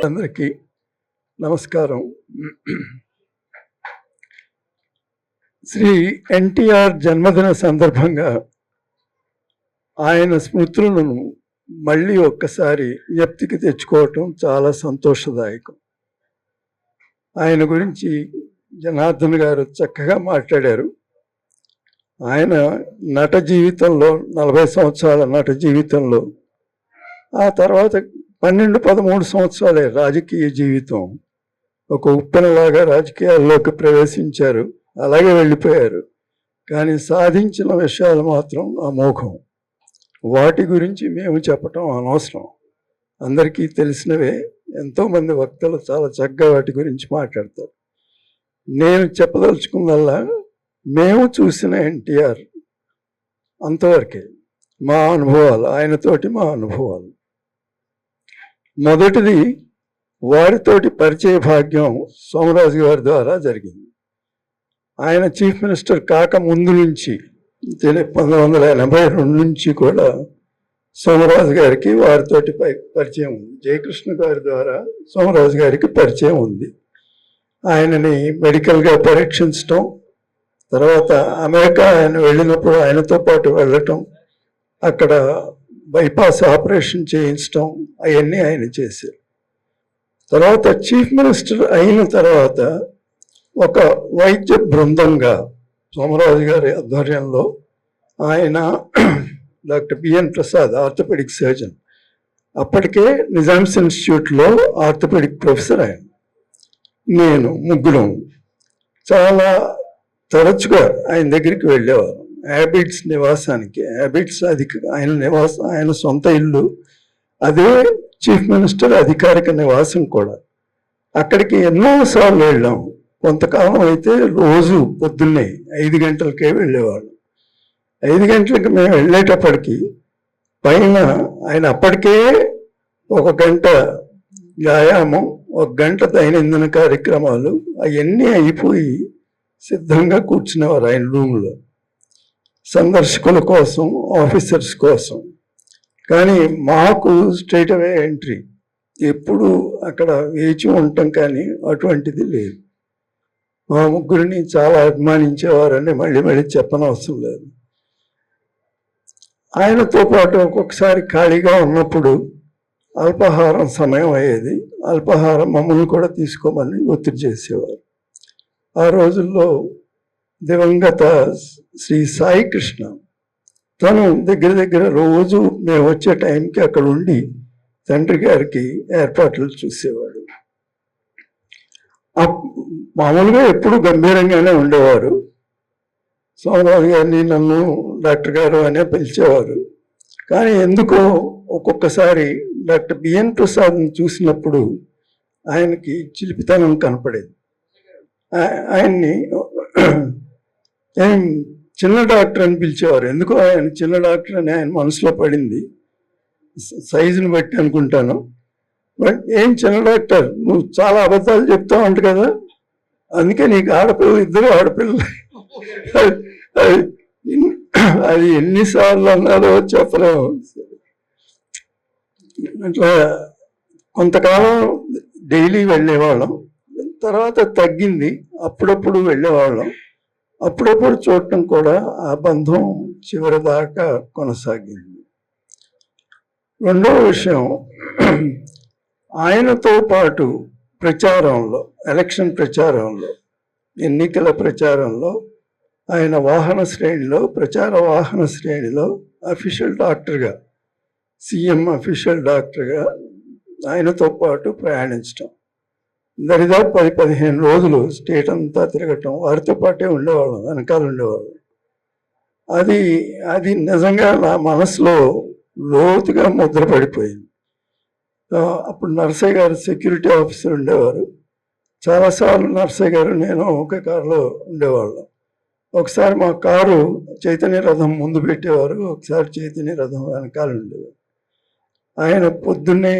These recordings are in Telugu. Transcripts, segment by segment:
అందరికీ నమస్కారం. శ్రీ ఎన్టీఆర్ జన్మదిన సందర్భంగా ఆయన స్మృతులను మళ్ళీ ఒక్కసారి జ్ఞప్తికి తెచ్చుకోవటం చాలా సంతోషదాయకం. ఆయన గురించి జనార్దన్ గారు చక్కగా మాట్లాడారు. ఆయన నట జీవితంలో 40 సంవత్సరాల నట జీవితంలో ఆ తర్వాత 12-13 సంవత్సరాలే రాజకీయ జీవితం. ఒక ఉప్పెనలాగా రాజకీయాల్లోకి ప్రవేశించారు, అలాగే వెళ్ళిపోయారు. కానీ సాధించిన విషయాలు మాత్రం అమోఘం. వాటి గురించి మేము చెప్పటం అనవసరం, అందరికీ తెలిసినవే. ఎంతోమంది వక్తలు చాలా చక్కగా వాటి గురించి మాట్లాడతారు. నేను చెప్పదలుచుకున్నల్లా మేము చూసిన ఎన్టీఆర్ అంతవరకే, మా అనుభవాలు, ఆయనతోటి మా అనుభవాలు. మొదటిది, వారితోటి పరిచయ భాగ్యం సోమరాజు గారి ద్వారా జరిగింది. ఆయన చీఫ్ మినిస్టర్ కాక ముందు నుంచి 1982 నుంచి కూడా సోమరాజు గారికి వారితోటి పరిచయం ఉంది. జయకృష్ణ గారి ద్వారా సోమరాజు గారికి పరిచయం ఉంది. ఆయనని మెడికల్గా పరీక్షించటం, తర్వాత అమెరికా ఆయన వెళ్ళినప్పుడు ఆయనతో పాటు వెళ్ళటం, అక్కడ బైపాస్ ఆపరేషన్ చేయించడం, అవన్నీ ఆయన చేశారు. తర్వాత చీఫ్ మినిస్టర్ అయిన తర్వాత ఒక వైద్య బృందంగా సోమరాజు గారి ఆధ్వర్యంలో ఆయన doctor BN Prasad orthopaedic surgeon, అప్పటికే నిజామ్స్ ఇన్స్టిట్యూట్లో ఆర్థోపెడిక్ ప్రొఫెసర్ ఆయన, నేను, ముగ్గురం చాలా తరచుగా ఆయన దగ్గరికి వెళ్ళేవారు. హ్యాబిట్స్ నివాసానికి, హ్యాబిట్స్ ఆయన సొంత ఇల్లు, అదే చీఫ్ మినిస్టర్ అధికారిక నివాసం కూడా. అక్కడికి ఎన్నోసార్లు వెళ్ళాం. కొంతకాలం అయితే రోజు పొద్దున్నే 5 గంటలకే వెళ్ళేవాళ్ళం. 5 గంటలకు మేము వెళ్ళేటప్పటికి పైన ఆయన అప్పటికే 1 గంట వ్యాయామం, 1 గంట దైనందిన కార్యక్రమాలు అవన్నీ అయిపోయి సిద్ధంగా కూర్చునేవారు ఆయన రూమ్లో, సందర్శకుల కోసం, ఆఫీసర్స్ కోసం. కానీ మాకు స్ట్రైట్ అవే ఎంట్రీ, ఎప్పుడు అక్కడ వేచి ఉండటం కానీ అటువంటిది లేదు. మా ముగ్గురిని చాలా అభిమానించేవారని మళ్ళీ మళ్ళీ చెప్పనవసరం లేదు. ఆయనతో పాటు ఒక్కొక్కసారి ఖాళీగా ఉన్నప్పుడు అల్పాహారం సమయం అయ్యేది. అల్పాహారం మమ్మల్ని కూడా తీసుకోమని ఒత్తిడి చేసేవారు. ఆ రోజుల్లో దివంగత శ్రీ సాయి కృష్ణ, తను దగ్గర రోజు మేము వచ్చే టైంకి అక్కడ ఉండి తండ్రి గారికి ఏర్పాట్లు చూసేవాడు. మామూలుగా ఎప్పుడు గంభీరంగానే ఉండేవారు. సోమరాజు గారిని నన్ను డాక్టర్ గారు అనే పిలిచేవారు. కానీ ఎందుకో ఒక్కొక్కసారి డాక్టర్ బిఎన్ ప్రసాద్ని చూసినప్పుడు ఆయనకి చిలిపితనం కనపడేది. ఆయన్ని చిన్న డాక్టర్ అని పిలిచేవారు. ఎందుకో ఆయన చిన్న డాక్టర్ అని ఆయన మనసులో పడింది, సైజుని బట్టి అనుకుంటాను. బట్ ఏం చిన్న డాక్టర్, నువ్వు చాలా అబద్ధాలు చెప్తావు అంట కదా, అందుకే నీకు ఆడపిల్లలు, 2 ఆడపిల్లలు. అది ఎన్నిసార్లు అన్నారో చెప్పలేము. అట్లా కొంతకాలం డైలీ వెళ్ళేవాళ్ళం. తర్వాత తగ్గింది, అప్పుడప్పుడు వెళ్ళేవాళ్ళం. అప్పుడప్పుడు చూడటం కూడా ఆ బంధం చివరి దాకా కొనసాగింది. రెండవ విషయం, ఆయనతో పాటు ప్రచారంలో, ఎలక్షన్ ప్రచారంలో, ఎన్నికల ప్రచారంలో, ఆయన వాహన శ్రేణిలో, ప్రచార వాహన శ్రేణిలో అఫీషియల్ డాక్టర్గా, సీఎం అఫీషియల్ డాక్టర్గా ఆయనతో పాటు ప్రయాణించటం, దరిదాపు 10-15 రోజులు స్టేట్ అంతా తిరగటం, వారితో పాటే ఉండేవాళ్ళం, వెనకాల ఉండేవాళ్ళం. అది నిజంగా నా మనసులో లోతుగా ముద్రపడిపోయింది. అప్పుడు నరసయ్య గారు సెక్యూరిటీ ఆఫీసర్ ఉండేవారు. చాలాసార్లు నరసయ్య గారు నేను ఒకే కారులో ఉండేవాళ్ళం. ఒకసారి మా కారు చైతన్య రథం ముందు పెట్టేవారు, ఒకసారి చైతన్య రథం వెనకాల ఉండేవారు. ఆయన పొద్దున్నే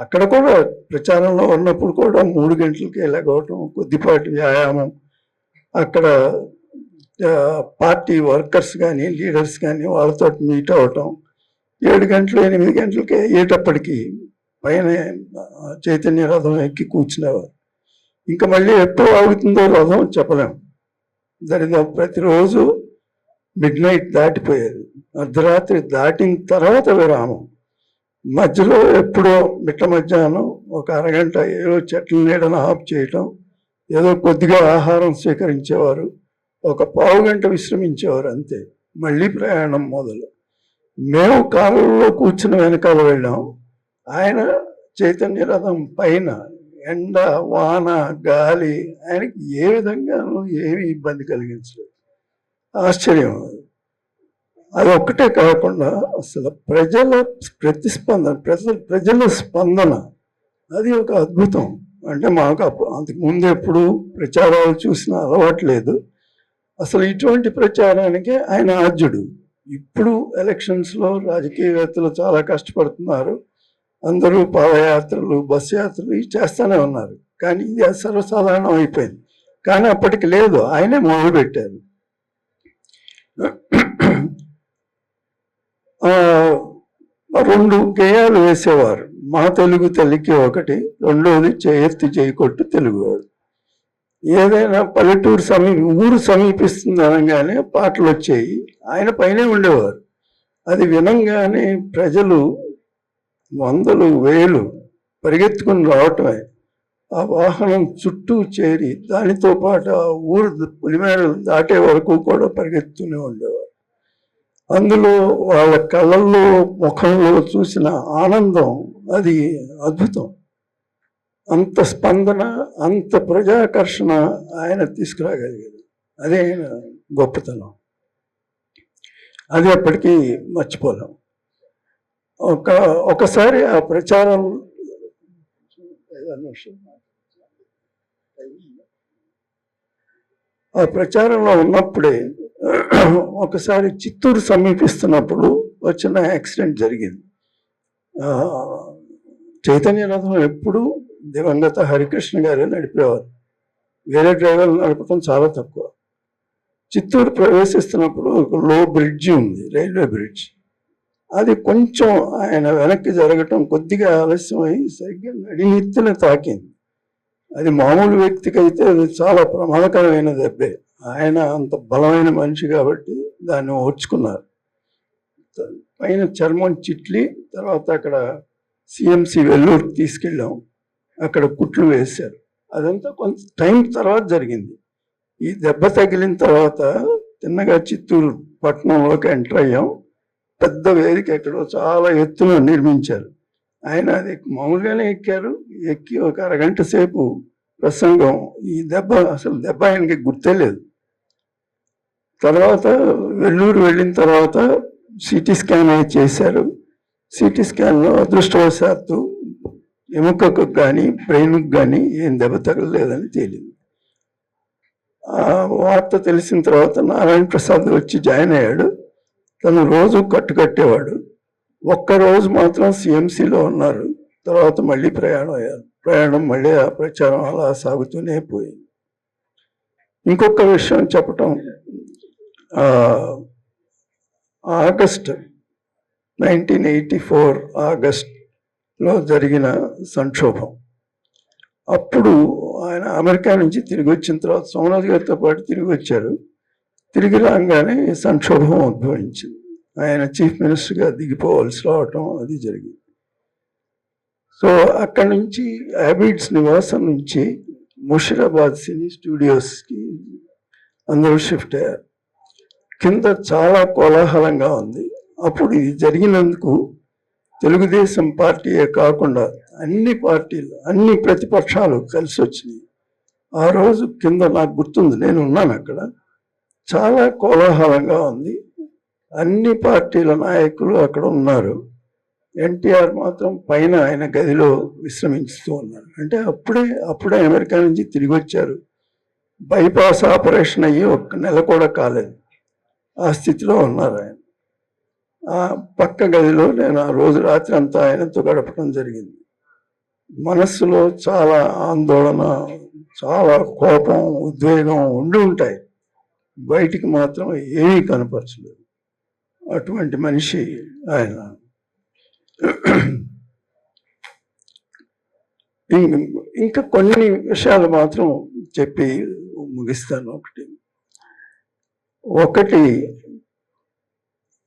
అక్కడ కూడా ప్రచారంలో ఉన్నప్పుడు కూడా 3 గంటలకి లెగవటం, కొద్దిపాటి వ్యాయామం, అక్కడ పార్టీ వర్కర్స్ కానీ లీడర్స్ కానీ వాళ్ళతో మీట్ అవ్వటం, 7 గంటలు 8 గంటలకి అయ్యేటప్పటికి పైన చైతన్య రథం ఎక్కి కూర్చునేవారు. ఇంకా మళ్ళీ ఎప్పుడు ఆగుతుందో రథం చెప్పలేము. దరిదాపు ప్రతిరోజు మిడ్నైట్ దాటిపోయేది, అర్ధరాత్రి దాటిన తర్వాత విరామం. మధ్యలో ఎప్పుడో మిట్ట మధ్యాహ్నం ఒక అరగంట ఏదో చెట్ల నీడను ఆఫ్ చేయటం, ఏదో కొద్దిగా ఆహారం స్వీకరించేవారు, ఒక పావు గంట విశ్రమించేవారు, అంతే. మళ్ళీ ప్రయాణం మొదలు. మేము కాలంలో కూర్చుని వెనకాల వెళ్ళాం. ఆయన చైతన్య రథం పైన ఎండ, వాన, గాలి ఆయనకి ఏ విధంగానూ ఏమీ ఇబ్బంది కలిగించలేదు. ఆశ్చర్యం. అది ఒక్కటే కాకుండా అసలు ప్రజల ప్రతిస్పందన, ప్రజల స్పందన, అది ఒక అద్భుతం. అంటే మాకు అంతకు ముందు ఎప్పుడు ప్రచారాలు చూసిన అలవాటు లేదు. అసలు ఇటువంటి ప్రచారానికి ఆయన ఆద్యుడు. ఇప్పుడు ఎలక్షన్స్లో రాజకీయవేత్తలు చాలా కష్టపడుతున్నారు, అందరూ పాదయాత్రలు, బస్సు యాత్రలు ఇవి చేస్తూనే ఉన్నారు. కానీ ఇది సర్వసాధారణం అయిపోయింది. కానీ అప్పటికి లేదు, ఆయనే మొదలుపెట్టారు. రెండు గేయాలు వేసేవారు. మా తెలుగు తల్లికి ఒకటి, రెండోది చేయెత్తి చేయకొట్టు తెలుగువాడు. ఏదైనా పల్లెటూరు ఊరు సమీపిస్తుంది అనగానే పాటలు వచ్చాయి, ఆయన పైనే ఉండేవారు. అది వినంగానే ప్రజలు వందలు వేలు పరిగెత్తుకుని రావటమే. ఆ వాహనం చుట్టూ చేరి దానితో పాటు ఆ ఊరు పులిమేరలు దాటే వరకు కూడా పరిగెత్తుతూనే ఉండేవారు. అందులో వాళ్ళ కళ్ళల్లో, ముఖంలో చూసిన ఆనందం అది అద్భుతం. అంత స్పందన, అంత ప్రజాకర్షణ ఆయన తీసుకురాగలిగారు. అదే ఆయన గొప్పతనం. అది అప్పటికీ మర్చిపోలేం. ఒకసారి ఆ ప్రచారం ప్రచారంలో ఉన్నప్పుడే ఒకసారి చిత్తూరు సమీపిస్తున్నప్పుడు వచ్చిన యాక్సిడెంట్ జరిగింది. చైతన్య రథం ఎప్పుడు దివంగత హరికృష్ణ గారే నడిపేవారు, వేరే డ్రైవర్లు నడపడం చాలా తక్కువ. చిత్తూరు ప్రవేశిస్తున్నప్పుడు ఒక లో బ్రిడ్జి ఉంది, రైల్వే బ్రిడ్జ్. అది కొంచెం ఆయన వెనక్కి జరగటం కొద్దిగా ఆలస్యమై సరిగ్గా నడినెత్తిన తాకింది. అది మామూలు వ్యక్తికి అయితే అది చాలా ప్రమాదకరమైన దెబ్బే. ఆయన అంత బలమైన మనిషి కాబట్టి దాన్ని ఓర్చుకున్నారు. పైన చర్మం చిట్లి, తర్వాత అక్కడ సిఎంసి వెల్లూరు తీసుకెళ్ళాం, అక్కడ కుట్లు వేశారు. అదంతా కొంత టైం తర్వాత జరిగింది. ఈ దెబ్బ తగిలిన తర్వాత తిన్నగా చిత్తూరు పట్టణంలోకి ఎంటర్ అయ్యాం. పెద్ద వేదిక ఎక్కడో చాలా ఎత్తున నిర్మించారు. ఆయన అది మామూలుగానే ఎక్కారు. ఎక్కి ఒక అరగంట సేపు ప్రసంగం. ఈ అసలు దెబ్బ ఆయనకి గుర్తే లేదు. తర్వాత వెల్లూరు వెళ్ళిన తర్వాత సిటీ స్కాన్ అయి చేశారు. సిటీ స్కాన్లో అదృష్టవశాత్తు ఎముకకు కానీ బ్రెయిన్కి కానీ ఏం దెబ్బ తగలలేదని తేలింది. ఆ వార్త తెలిసిన తర్వాత నారాయణ ప్రసాద్ వచ్చి జాయిన్ అయ్యాడు. తను రోజు కట్టేవాడు. ఒక్కరోజు మాత్రం సిఎంసిలో ఉన్నారు. తర్వాత మళ్ళీ ప్రయాణం అయ్యారు. ప్రయాణం మళ్ళీ ఆ ప్రచారం అలా సాగుతూనే పోయింది. ఇంకొక విషయం చెప్పటం, ఆగస్ట్ 1984 ఆగస్ట్లో జరిగిన సంక్షోభం. అప్పుడు ఆయన అమెరికా నుంచి తిరిగి వచ్చిన తర్వాత సోమనాథ్ గారితో పాటు తిరిగి వచ్చారు. తిరిగి రాగానే సంక్షోభం ఉద్భవించింది. ఆయన చీఫ్ మినిస్టర్గా దిగిపోవాల్సి రావటం అది జరిగింది. సో అక్కడి నుంచి యాబిడ్స్ నివాసం నుంచి ముషిరాబాద్ సినీ స్టూడియోస్కి అందరూ షిఫ్ట్ అయ్యారు. కింద చాలా కోలాహలంగా ఉంది. అప్పుడు ఇది జరిగినందుకు తెలుగుదేశం పార్టీయే కాకుండా అన్ని పార్టీలు, అన్ని ప్రతిపక్షాలు కలిసి వచ్చినాయి. ఆ రోజు కింద నాకు గుర్తుంది, నేను ఉన్నాను అక్కడ. చాలా కోలాహలంగా ఉంది. అన్ని పార్టీల నాయకులు అక్కడ ఉన్నారు. ఎన్టీఆర్ మాత్రం పైన ఆయన గదిలో విశ్రమిస్తూ ఉన్నారు. అంటే అప్పుడే అమెరికా నుంచి తిరిగి వచ్చారు. బైపాస్ ఆపరేషన్ అయ్యి 1 నెల కూడా కాలేదు. ఆ స్థితిలో ఉన్నారు ఆయన. ఆ పక్క గదిలో నేను ఆ రోజు రాత్రి అంతా ఆయనతో గడపడం జరిగింది. మనస్సులో చాలా ఆందోళన, చాలా కోపం, ఉద్వేగం ఉండి ఉంటాయి. బయటికి మాత్రం ఏమీ కనపరచలేదు. అటువంటి మనిషి ఆయన. ఇంకా కొన్ని విషయాలు మాత్రం చెప్పి ముగిస్తాను. ఒకటి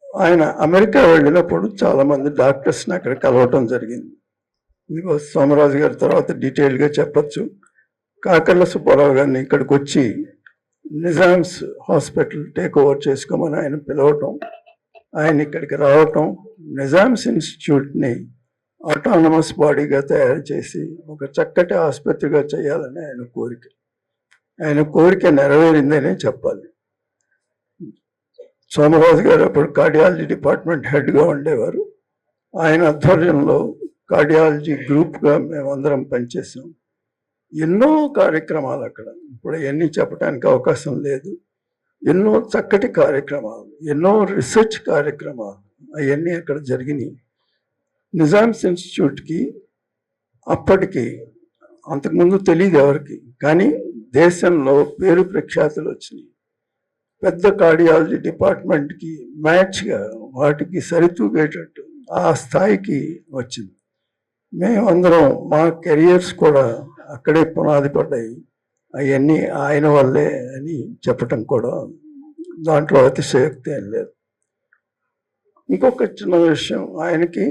ఆయన అమెరికా వెళ్ళినప్పుడు చాలామంది డాక్టర్స్ని అక్కడ కలవటం జరిగింది. ఇదిగో సోమరాజు గారి తర్వాత డీటెయిల్గా చెప్పచ్చు. కాకర్ల సుబ్బారావు గారిని ఇక్కడికి వచ్చి నిజామ్స్ హాస్పిటల్ టేక్ ఓవర్ చేసుకోమని ఆయన పిలవటం, ఆయన ఇక్కడికి రావటం, నిజామ్స్ ఇన్స్టిట్యూట్ని ఆటానమస్ బాడీగా తయారు చేసి ఒక చక్కటి ఆసుపత్రిగా చేయాలని ఆయన కోరిక నెరవేరిందనే చెప్పాలి. సోమరాజు గారు అప్పుడు కార్డియాలజీ డిపార్ట్మెంట్ హెడ్గా ఉండేవారు. ఆయన ఆధ్వర్యంలో కార్డియాలజీ గ్రూప్గా మేమందరం పనిచేసాం. ఎన్నో కార్యక్రమాలు అక్కడ, ఇప్పుడు అవన్నీ చెప్పడానికి అవకాశం లేదు. ఎన్నో చక్కటి కార్యక్రమాలు, ఎన్నో రీసెర్చ్ కార్యక్రమాలు అవన్నీ అక్కడ జరిగినాయి. నిజామ్స్ ఇన్స్టిట్యూట్కి అప్పటికి అంతకుముందు తెలియదు ఎవరికి, కానీ దేశంలో పేరు ప్రఖ్యాతులు వచ్చినాయి. పెద్ద కార్డియాలజీ డిపార్ట్మెంట్కి మ్యాచ్గా వాటికి సరితూగేటట్టు ఆ స్థాయికి వచ్చింది. మేమందరం మా కెరియర్స్ కూడా అక్కడే పునాది పడ్డాయి. అవన్నీ ఆయన వల్లే అని చెప్పటం కూడా దాంట్లో అతిశయోక్తి ఏం లేదు. ఇంకొక చిన్న విషయం, ఆయనకి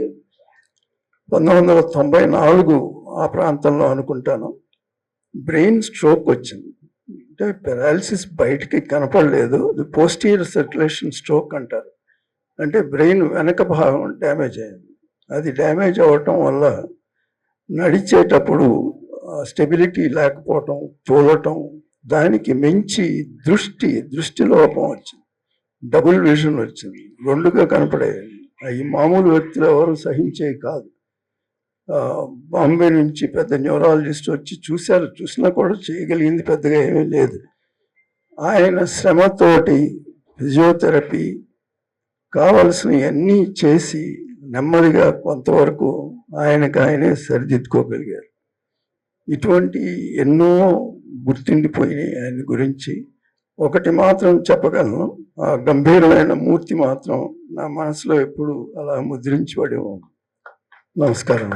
1994 ఆ ప్రాంతంలో అనుకుంటాను బ్రెయిన్ స్ట్రోక్ వచ్చింది. అంటే పెరాలిసిస్ బయటికి కనపడలేదు, పోస్టీరియర్ సర్క్యులేషన్ స్ట్రోక్ అంటారు. అంటే బ్రెయిన్ వెనక భాగం డ్యామేజ్ అయింది. అది డ్యామేజ్ అవ్వటం వల్ల నడిచేటప్పుడు స్టెబిలిటీ లేకపోవటం, తోలటం, దానికి మించి దృష్టి లోపం వచ్చింది, డబుల్ విజన్ వచ్చింది, రెండుగా కనపడేవి. అవి మామూలు వ్యక్తులు ఎవరు సహించేవి కాదు. బాంబే నుంచి పెద్ద న్యూరాలజిస్ట్ వచ్చి చూశారు, చూసినా కూడా చేయగలిగింది పెద్దగా ఏమీ లేదు. ఆయన శ్రమతోటి ఫిజియోథెరపీ కావలసినవన్నీ చేసి నెమ్మదిగా కొంతవరకు ఆయనే సరిదిద్దుకోగలిగారు. ఇటువంటి ఎన్నో గుర్తుండిపోయినాయి ఆయన గురించి. ఒకటి మాత్రం చెప్పగలను, ఆ గంభీరమైన మూర్తి మాత్రం నా మనసులో ఎప్పుడు అలా ముద్రించబడి ఉంది. నమస్కారం.